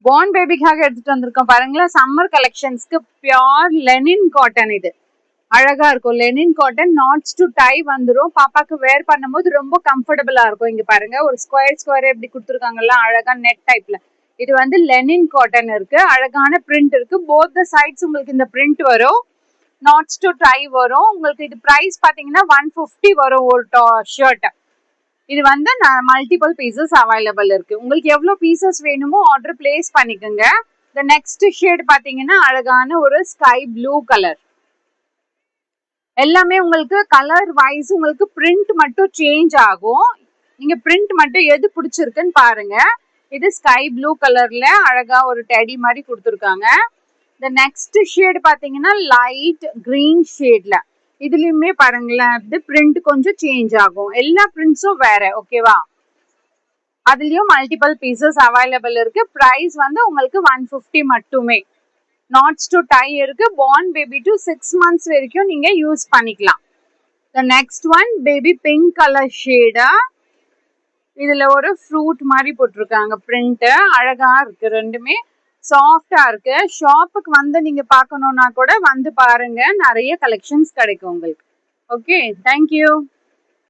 Born பேபிக்காக எடுத்துட்டு வந்திருக்கோம் பாருங்களேன். சம்மர் கலெக்ஷன்ஸ்க்கு பியோர் லெனின் காட்டன். இது அழகா இருக்கும். Linen cotton, knots to tie வந்துடும். பாப்பாக்கு வேர் பண்ணும்போது ரொம்ப கம்ஃபர்டபுளா இருக்கும். இங்க பாருங்க, ஒரு ஸ்கொயர் எப்படி கொடுத்துருக்காங்கல்ல, அழகா நெட் டைப்ல. இது வந்து லெனின் காட்டன் இருக்கு. அழகான பிரிண்ட் இருக்கு. போத் த சைட்ஸ் உங்களுக்கு இந்த பிரிண்ட் வரும். நாட்ஸ் டு டை வரும். உங்களுக்கு இது பிரைஸ் பாத்தீங்கன்னா 150 வரும் ஒரு ஷர்ட். இது வந்து மல்டிபிள் பீசஸ் அவைலபிள் இருக்கு. உங்களுக்கு எவ்வளவு பீசஸ் வேணுமோ ஆர்டர் பிளேஸ் பண்ணிக்கோங்க. இந்த நெக்ஸ்ட் ஷேட் பாத்தீங்கன்னா அழகான ஒரு ஸ்கை ப்ளூ கலர். எல்லாமே உங்களுக்கு கலர் வைஸ் உங்களுக்கு பிரிண்ட் மட்டும் சேஞ்ச் ஆகும். நீங்க பிரிண்ட் மட்டும் எது பிடிச்சிருக்குன்னு பாருங்க. இது ஸ்கை ப்ளூ கலர்ல அழகா ஒரு டெடி மாதிரி கொடுத்துருக்காங்க. இந்த நெக்ஸ்ட் ஷேட் பாத்தீங்கன்னா லைட் கிரீன் ஷேட்ல. இதுலயுமே பாருங்களேன், இது பிரிண்ட் கொஞ்சம் சேஞ்ச் ஆகும். எல்லா பிரிண்ட்ஸும் வேற. ஓகேவா? அதுலயும் மல்டிபிள் பீசஸ் அவைலபிள் இருக்கு. பிரைஸ் வந்து உங்களுக்கு 150 மட்டுமே. நாட்ஸ் டு டை இருக்கு. பார்ன் பேபி டு 6 months வரைக்கும் நீங்க யூஸ் பண்ணிக்கலாம். The next one baby pink color shade. இதுல ஒரு ஃப்ரூட் மாதிரி போட்டிருக்காங்க பிரிண்ட். அழகா இருக்கு. ரெண்டுமே சாஃப்டா இருக்கு. ஷாப்புக்கு வந்து நீங்க பார்க்கணும்னா கூட வந்து பாருங்க. நிறைய கலெக்ஷன்ஸ் கிடைக்கும் உங்களுக்கு. Okay, thank you.